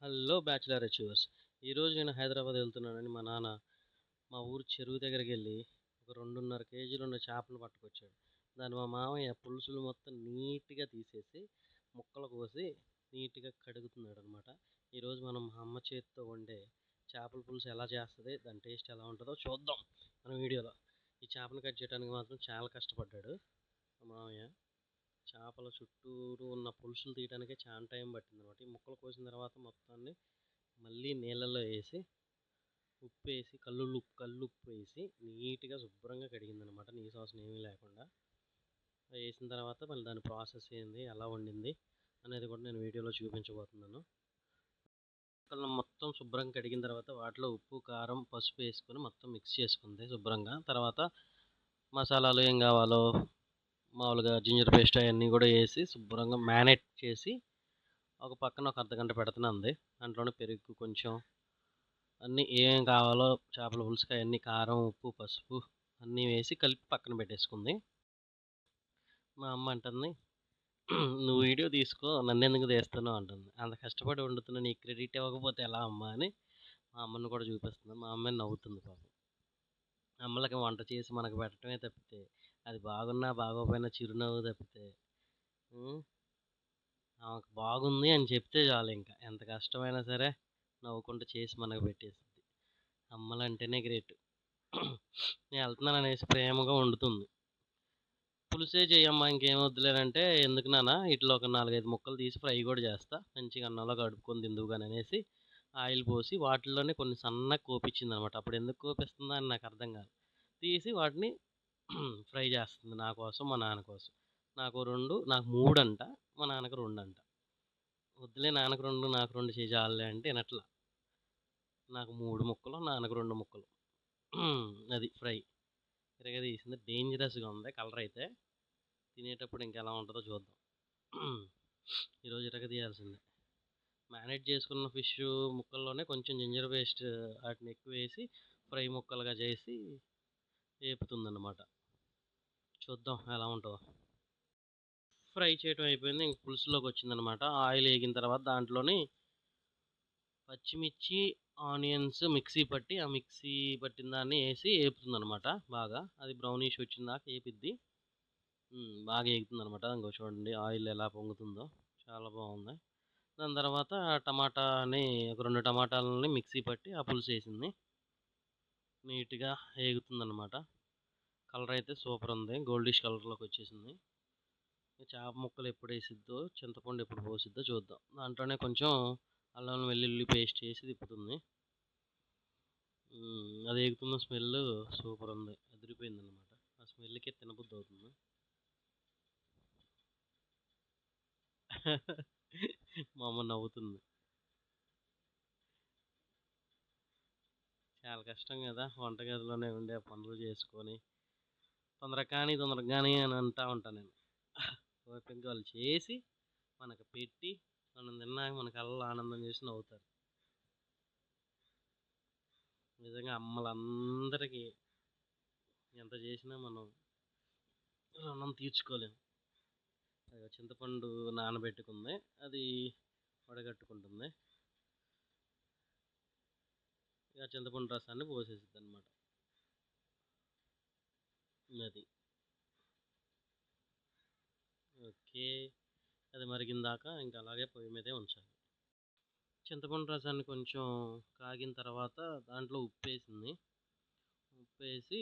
Hello bachelor achievers. ఈరోజు నేను హైదరాబాద్ వెళ్తున్నానని మా నాన్న మా ఊరు చెరువు దగ్గరికి వెళ్ళి ఒక 2.5 కేజీలు ఉన్న చేపలు పట్టుకొచ్చాడు. దాన్ని మా మామయ్య పులుసులు మొత్తం నీట్గా తీసేసి ముక్కలు కోసి నీట్గా కడుగుతున్నాడు అనమాట. ఈరోజు మనం మా అమ్మ చేతితో వండే చేపల పులుసు ఎలా చేస్తుంది, దాని టేస్ట్ ఎలా ఉంటుందో చూద్దాం మన వీడియోలో. ఈ చేపను కట్ చేయడానికి మాత్రం చాలా కష్టపడ్డాడు మా మామయ్య. చేపల చుట్టూరు ఉన్న పులుసులు తీయడానికే చాలా టైం పట్టిందనమాట. ఈ ముక్కలు కోసిన తర్వాత మొత్తాన్ని మళ్ళీ నీళ్ళల్లో వేసి ఉప్పేసి కల్లుప్పు వేసి నీట్గా శుభ్రంగా కడిగిందనమాట, నీసు వాసన ఏమీ లేకుండా. వేసిన తర్వాత మళ్ళీ దాని ప్రాసెస్ ఏంది, ఎలా వండింది అనేది కూడా నేను వీడియోలో చూపించబోతున్నాను. ముక్కలను మొత్తం శుభ్రంగా కడిగిన తర్వాత వాటిలో ఉప్పు, కారం, పసుపు వేసుకొని మొత్తం మిక్స్ చేసుకుంది శుభ్రంగా. తర్వాత మసాలాలు ఏం కావాలో మామూలుగా జింజర్ పేస్ట్ అవన్నీ కూడా వేసి శుభ్రంగా మ్యారినేట్ చేసి ఒక పక్కన ఒక అర్ధగంట పెడుతుంది. దాంట్లోనే పెరుగు కొంచెం అన్నీ ఏమేం కావాలో చేపల పులుసుకి అవన్నీ కారం, ఉప్పు, పసుపు అన్నీ వేసి కలిపి పక్కన పెట్టేసుకుంది. మా అమ్మ అంటుంది, నువ్వు వీడియో తీసుకో, నన్ను ఎందుకు తీస్తున్నావు అంటుంది. అంత కష్టపడి వండుతున్నా, నీకు క్రెడిట్ ఇవ్వకపోతే ఎలా అమ్మా అని మా అమ్మని కూడా చూపిస్తుంది. మా అమ్మని నవ్వుతుంది పాపం. అమ్మలకి వంట చేసి మనకు పెట్టడమే తప్పితే, అది బాగున్నా బాగోపోయినా చిరునవ్వు తప్పితే ఆమెకు బాగుంది అని చెప్తే చాలు, ఇంకా ఎంత కష్టమైనా సరే నవ్వుకుంటూ చేసి మనకు పెట్టేస్తుంది. అమ్మలంటేనే గ్రేట్. నేను వెళ్తున్నాను అనేసి ప్రేమగా వండుతుంది. పులుసే చేయమ్మా, ఇంకేం వద్దులేనంటే, ఎందుకు నాన్న ఇట్లా ఒక 4-5 ముక్కలు తీసి ఫ్రై కూడా చేస్తా, మంచిగా అన్నంలో కడుక్కొని తిందువుగాని అనేసి ఆయిల్ పోసి వాటిల్లోనే కొన్ని సన్నగా కోపించింది అనమాట. అప్పుడు ఎందుకు కోపిస్తుందా అని నాకు అర్థం కాదు. తీసి వాటిని ఫ్రై చేస్తుంది నా కోసం, మా నాన్న కోసం. నాకు 2, నాకు 3 అంట, మా నాన్నకు 2 అంట. వద్దులే నాన్నకు 2 నాకు 2 చేయాలి అంటే వినట్లా. నాకు 3 ముక్కలు, నాన్నకు 2 ముక్కలు. అది ఫ్రై తీసింది. డేంజరస్గా ఉంది కలర్ అయితే. తినేటప్పుడు ఇంకెలా ఉంటుందో చూద్దాం. ఈరోజు తీయాల్సిందే. మ్యారినేట్ చేసుకున్న ఫిష్ ముక్కల్లోనే కొంచెం జింజర్ పేస్ట్ వాటిని ఎక్కువ వేసి ఫ్రై ముక్కలుగా చేసి వేపుతుందన్నమాట. చూద్దాం ఎలా ఉంటుందో. ఫ్రై చేయడం అయిపోయింది, ఇంక పులుసులోకి వచ్చిందనమాట. ఆయిల్ వేగిన తర్వాత దాంట్లోని పచ్చిమిర్చి, ఆనియన్స్ మిక్సీ పట్టి ఆ మిక్సీ పట్టిన దాన్ని వేసి వేపుతుందనమాట బాగా. అది బ్రౌనిష్ వచ్చిందాక వేపిద్ది. బాగా వేగుతుందనమాట. ఇంకో చూడండి ఆయిల్ ఎలా పొంగుతుందో, చాలా బాగుంది. దాని తర్వాత టమాటాని ఒక 2 టమాటాలని మిక్సీ పట్టి ఆ పులుసు వేసింది. నీట్గా వేగుతుందనమాట. కలర్ అయితే సూపర్ ఉంది, గోల్డిష్ కలర్లోకి వచ్చేసింది. చేప ముక్కలు ఎప్పుడు వేసిద్దో, చింతపండు ఎప్పుడు పోసిద్దో చూద్దాం. దాంట్లోనే కొంచెం అల్లం వెల్లుల్లి పేస్ట్ వేసి తిప్పుతుంది. అది ఎగుతున్న స్మెల్ సూపర్ ఉంది, అదిరిపోయింది అనమాట. ఆ స్మెల్కే తినబుద్ధి అవుతుంది. మా అమ్మ నవ్వుతుంది. చాలా కష్టం కదా వంటగదిలోనే ఉండే పనులు చేసుకొని, తొందరగా కానీ అని అంటూ ఉంటాను నేను. ఓపికగా వాళ్ళు చేసి మనకు పెట్టి మనం తిన్నాక మన కళ్ళలో ఆనందం చేసి నవ్వుతారు. నిజంగా అమ్మలందరికీ ఎంత చేసినా మనం రుణం తీర్చుకోలేము. చింతపండు నానబెట్టుకుంది, అది వడగట్టుకుంటుంది. ఇక చింతపండు రసాన్ని పోసేసిద్ది అనమాట. అది ఓకే. అది మరిగిందాక ఇంకా అలాగే పొయ్యి మీదే ఉంచాలి. చింతపండు రసాన్ని కొంచెం కాగిన తర్వాత దాంట్లో ఉప్పేసింది. ఉప్పేసి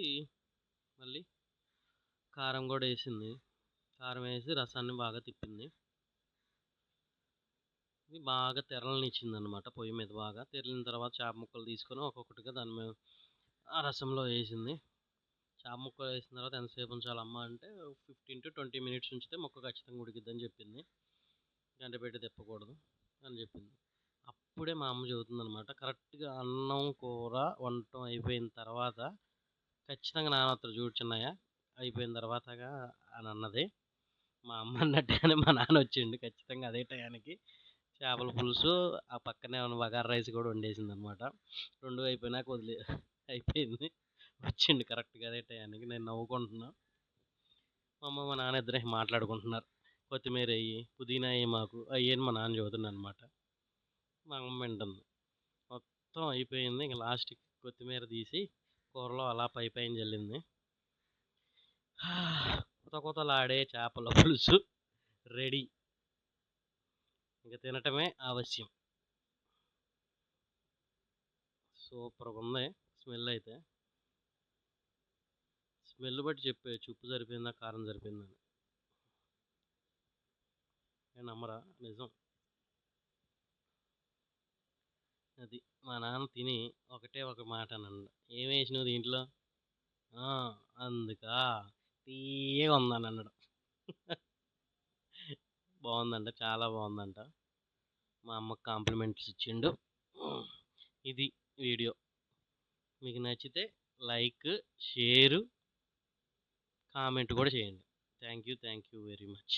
మళ్ళీ కారం కూడా వేసింది. కారం వేసి రసాన్ని బాగా తిప్పింది. ఇది బాగా తెరలనిచ్చిందనమాట పొయ్యి మీద. బాగా తెరిలిన తర్వాత చేప ముక్కలు తీసుకొని ఒక్కొక్కటిగా దాని మీద ఆ రసంలో వేసింది. చేప ముక్కలు వేసిన తర్వాత ఎంతసేపు ఉంచాలమ్మా అంటే 15 to 20 మినిట్స్ ఉంచితే ముక్క ఖచ్చితంగా ఉడికిద్దని చెప్పింది. గంట పెట్టి తిప్పకూడదు అని చెప్పింది. అప్పుడే మా అమ్మ చెబుతుందనమాట, కరెక్ట్గా అన్నం కూర వండటం అయిపోయిన తర్వాత ఖచ్చితంగా నాన్న వస్తారు చూడు చిన్నయ్య అయిపోయిన తర్వాతగా అని అన్నది. మా అమ్మ అన్నట్టుగానే మా నాన్న వచ్చిండు ఖచ్చితంగా అదే టయానికి. చేపల పులుసు ఆ పక్కనే ఉన్న బగారా రైస్ కూడా వండేసింది అనమాట. 2 అయిపోయినాక అయిపోయింది. వచ్చిండు కరెక్ట్గా అదే టయానికి. నేను నవ్వుకుంటున్నా. మా అమ్మ మా నాన్న ఇద్దరే మాట్లాడుకుంటున్నారు. కొత్తిమీర వేయి, పుదీనా వేయి మాకు అయ్యని మా నాన్న చదువుతున్నాను అనమాట. మా అమ్మ వింటుంది. మొత్తం అయిపోయింది. ఇంక లాస్ట్‌కి కొత్తిమీర తీసి కూరలో అలా పైన జల్లింది. కొతకొతలాడే చేపల పులుసు రెడీ. ఇంక తినటమే ఆవశ్యం. సూపర్‌గుంది స్మెల్ అయితే. స్మెల్ బట్టి చెప్పేయొచ్చు ఉప్పు సరిపోయిందా, కారం సరిపోయిందా అని. నమ్మరా? నిజం. అది. మా నాన్న తిని ఒకటే ఒక మాట అన్నాడు. "ఏమేసినావు దీంట్లో?" "ఆ! అందుకా తియ్యగుందనన్నాడు." బావుందంట. చాలా బావుందంట. మా అమ్మకి కాంప్లిమెంట్స్ ఇచ్చిండు. ఇది వీడియో. మీకు నచ్చితే లైక్, షేరు, కామెంట్ కూడా చేయండి. Thank you very much.